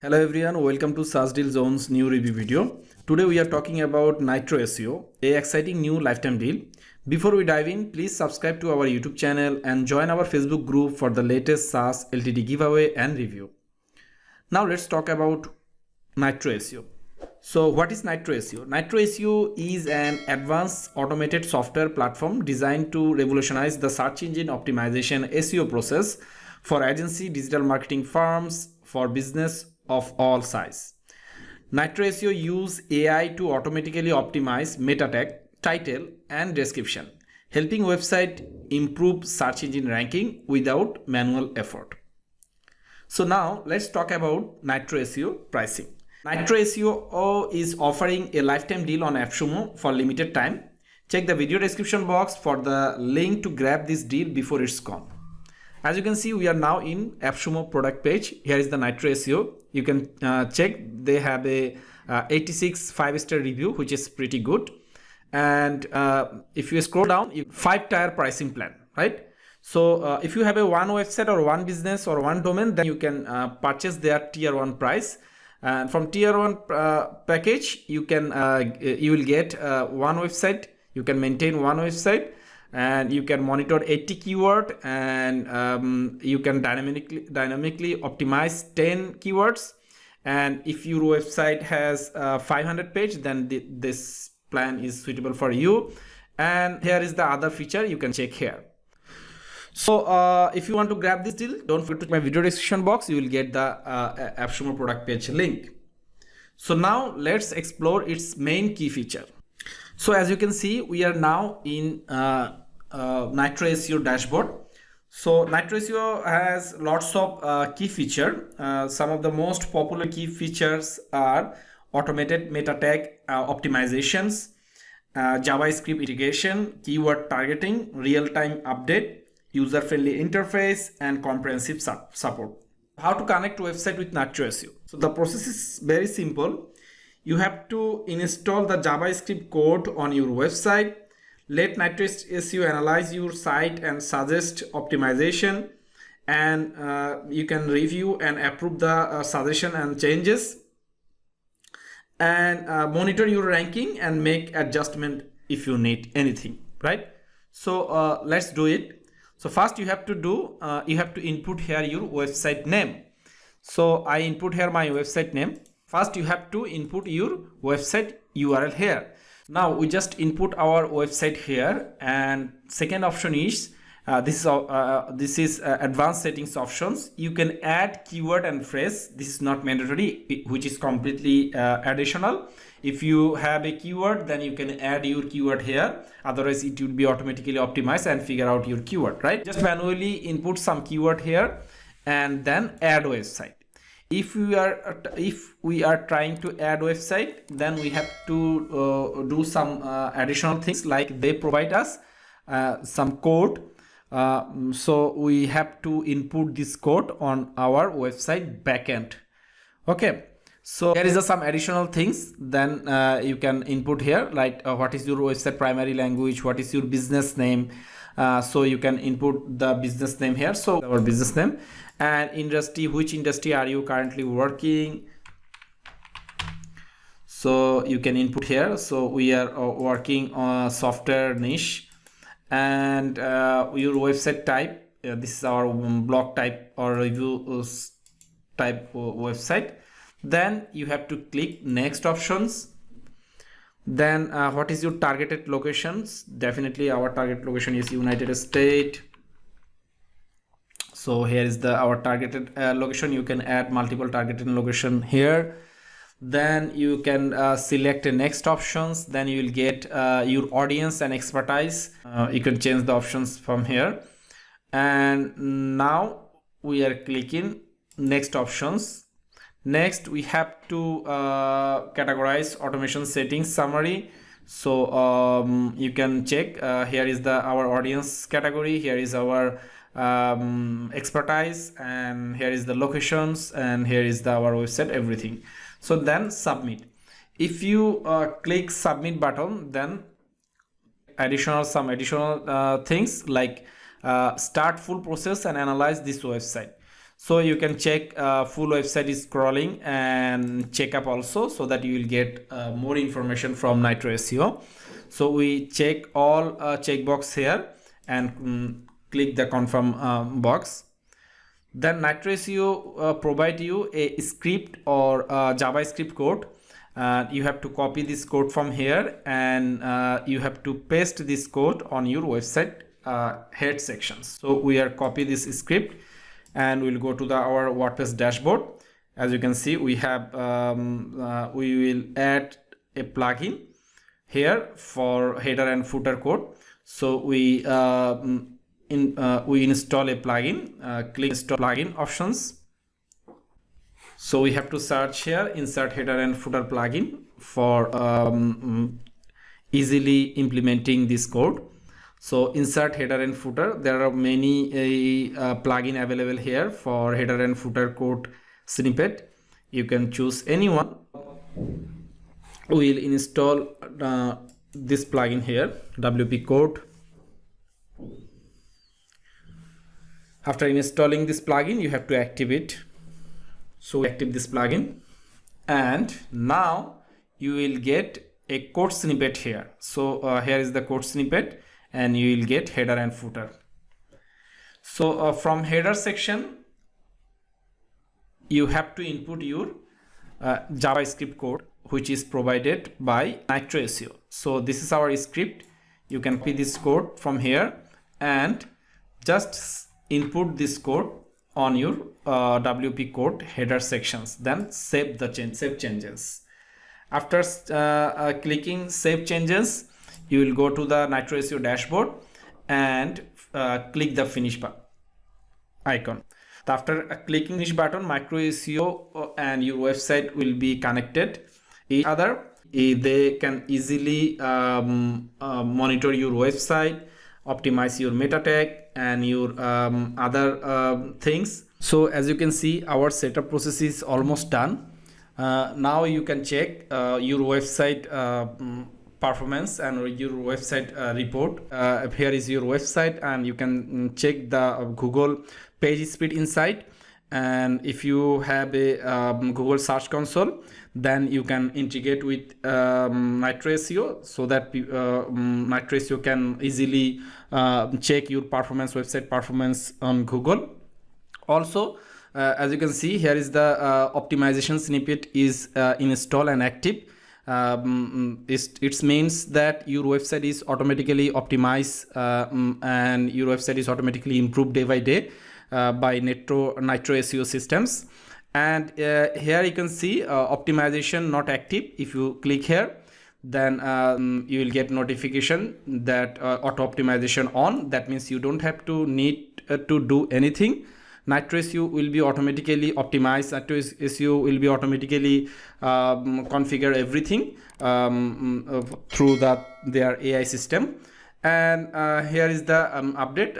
Hello everyone, welcome to SaaS Deal Zone's new review video. Today we are talking about Nytro SEO, a exciting new lifetime deal. Before we dive in, please subscribe to our YouTube channel and join our Facebook group for the latest SaaS LTD giveaway and review. Now let's talk about Nytro SEO. So what is Nytro SEO? Nytro SEO is an advanced automated software platform designed to revolutionize the search engine optimization SEO process for agency, digital marketing firms, for business of all size. Nytro SEO use AI to automatically optimize meta tag, title, and description, helping website improve search engine ranking without manual effort. So now let's talk about Nytro SEO pricing. Nytro SEO is offering a lifetime deal on Appsumo for limited time. Check the video description box for the link to grab this deal before it's gone. As you can see, we are now in Appsumo product page. Here is the Nytro SEO. You can check they have a 86 5-star review, which is pretty good. And if you scroll down, 5-tier pricing plan, right? So if you have a one website or one business or one domain, then you can purchase their tier 1 price. And from tier 1 package, you will get one website. You can maintain one website, and you can monitor 80 keyword, and you can dynamically optimize 10 keywords. And if your website has 500 page, then this plan is suitable for you. And here is the other feature you can check here. So if you want to grab this deal, don't forget to my video description box. You will get the Appsumo product page link. So now let's explore its main key feature. So as you can see, we are now in Nytro SEO Dashboard. So Nytro SEO has lots of key features. Some of the most popular key features are automated meta tag optimizations, JavaScript integration, keyword targeting, real-time update, user-friendly interface, and comprehensive support. How to connect website with Nytro SEO? So the process is very simple. You have to install the JavaScript code on your website. Let Nytro SEO analyze your site and suggest optimization, and you can review and approve the suggestion and changes, and monitor your ranking and make adjustment if you need anything, right? So let's do it. So first you have to input here your website name. So I input here my website name. First you have to input your website URL here. Now we just input our website here, and second option is this is advanced settings options. You can add keyword and phrase. This is not mandatory, which is completely additional. If you have a keyword, then you can add your keyword here. Otherwise it will be automatically optimized and figure out your keyword, right? Just manually input some keyword here and then add website. If we are trying to add website, then we have to do some additional things, like they provide us some code. So we have to input this code on our website backend. Okay, so there is some additional things then you can input here, like what is your website primary language, what is your business name. So you can input the business name here, so our business name, and industry, which industry are you currently working. So you can input here. So we are working on software niche, and your website type, this is our blog type or review type website. Then you have to click next options. Then what is your targeted locations? Definitely our target location is United States. So here is our targeted location. You can add multiple targeted location here. Then you can select the next options. Then you will get your audience and expertise. You can change the options from here. And now we are clicking next options. Next we have to categorize automation settings summary. So you can check here is our audience category, here is our expertise, and here is the locations, and here is our website, everything. So then submit. If you click submit button, then some additional things like start full process and analyze this website. So you can check full website is scrolling and checkup also, so that you will get more information from Nytro SEO. So we check all checkbox here and click the confirm box. Then Nytro SEO provide you a script or JavaScript code. You have to copy this code from here, and you have to paste this code on your website head sections. So we are copy this script, and we'll go to our WordPress dashboard. As you can see, we have we will add a plugin here for header and footer code. So we install a plugin. Click install plugin options. So we have to search here insert header and footer plugin for easily implementing this code. So insert header and footer. There are many plugin available here for header and footer code snippet. You can choose any one. We'll install this plugin here, WP code. After installing this plugin, you have to activate. So active this plugin, and now you will get a code snippet here. So here is the code snippet, and you will get header and footer. So from header section, you have to input your JavaScript code, which is provided by Nytro SEO. So this is our script. You can copy this code from here and just input this code on your WP code header sections, then save changes. After clicking save changes, you will go to the Nytro SEO dashboard and click the finish icon. After clicking finish button, Nytro SEO and your website will be connected each other. They can easily monitor your website, optimize your meta tag and your other things. So as you can see, our setup process is almost done. Now you can check your website performance and your website report. Here is your website, and you can check the Google page speed inside. And if you have a Google Search Console, then you can integrate with Nytro SEO, so that Nytro SEO can easily check your performance, website performance on Google. Also, as you can see, here is the optimization snippet is installed and active. It means that your website is automatically optimized and your website is automatically improved day by day by Nytro SEO systems. And here you can see optimization not active. If you click here, then you will get notification that auto optimization on. That means you don't have to need to do anything. Nytro SEO will be automatically optimized. Nytro SEO will be automatically configure everything through their AI system. And here is the update.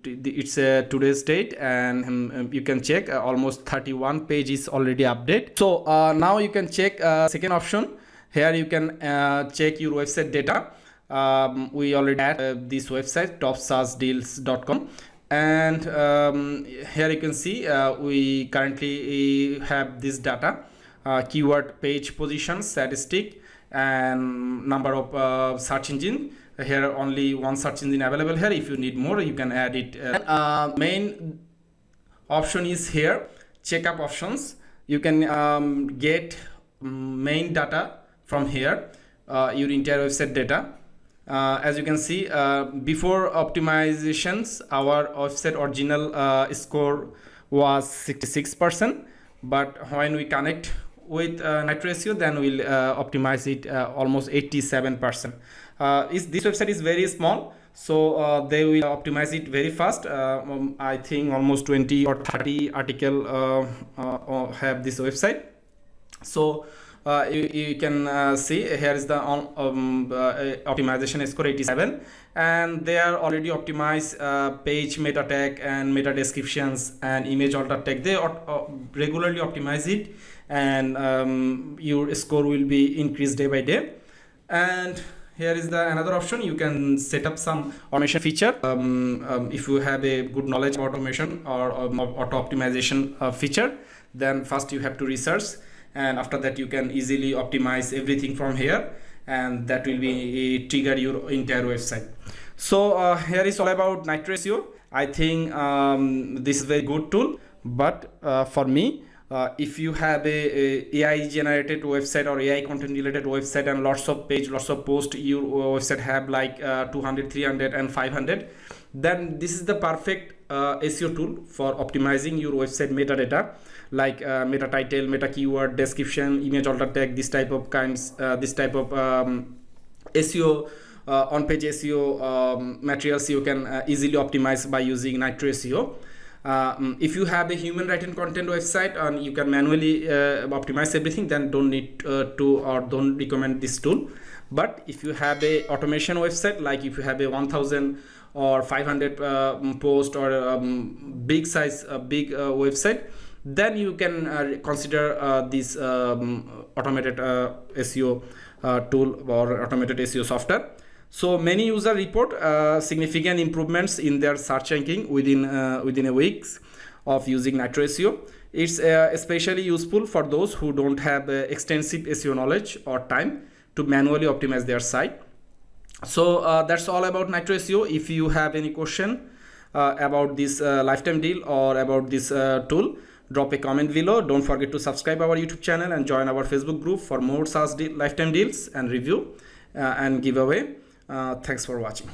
It's today's date, and you can check almost 31 pages already update. So now you can check second option. Here you can check your website data. We already had this website, topsearchdeals.com. And here you can see we currently have this data, keyword, page position, statistic, and number of search engine. Here only one search engine available here. If you need more, you can add it. Main option is here, checkup options. You can get main data from here, your entire website data. As you can see, before optimizations, our website original score was 66%, but when we connect with Nytro SEO, then we'll optimize it almost 87%. This website is very small, so they will optimize it very fast. I think almost 20 or 30 article have this website. So you can see here is the optimization score 87, and they are already optimized page meta tag and meta descriptions and image alter tag. They regularly optimize it, and your score will be increased day by day. And here is the another option. You can set up some automation feature. If you have a good knowledge of automation or auto optimization feature, then first you have to research, and after that you can easily optimize everything from here, and that will be trigger your entire website. So here is all about Nytro SEO. I think this is very good tool, but for me, if you have a AI generated website or AI content related website and lots of page, lots of posts, your website have like 200, 300 and 500, then this is the perfect SEO tool for optimizing your website metadata, like meta title, meta keyword, description, image alter tag, this type of SEO. On-page SEO materials you can easily optimize by using Nytro SEO. If you have a human written content website and you can manually optimize everything, then don't need to or don't recommend this tool. But if you have a automation website, like if you have a 1000 or 500 post or big size big website, then you can consider this automated SEO tool or automated SEO software. So many users report significant improvements in their search ranking within a week of using Nytro SEO. It's especially useful for those who don't have extensive SEO knowledge or time to manually optimize their site. So that's all about Nytro SEO. If you have any question about this lifetime deal or about this tool, drop a comment below. Don't forget to subscribe our YouTube channel and join our Facebook group for more SaaS lifetime deals and review and giveaway. Thanks for watching.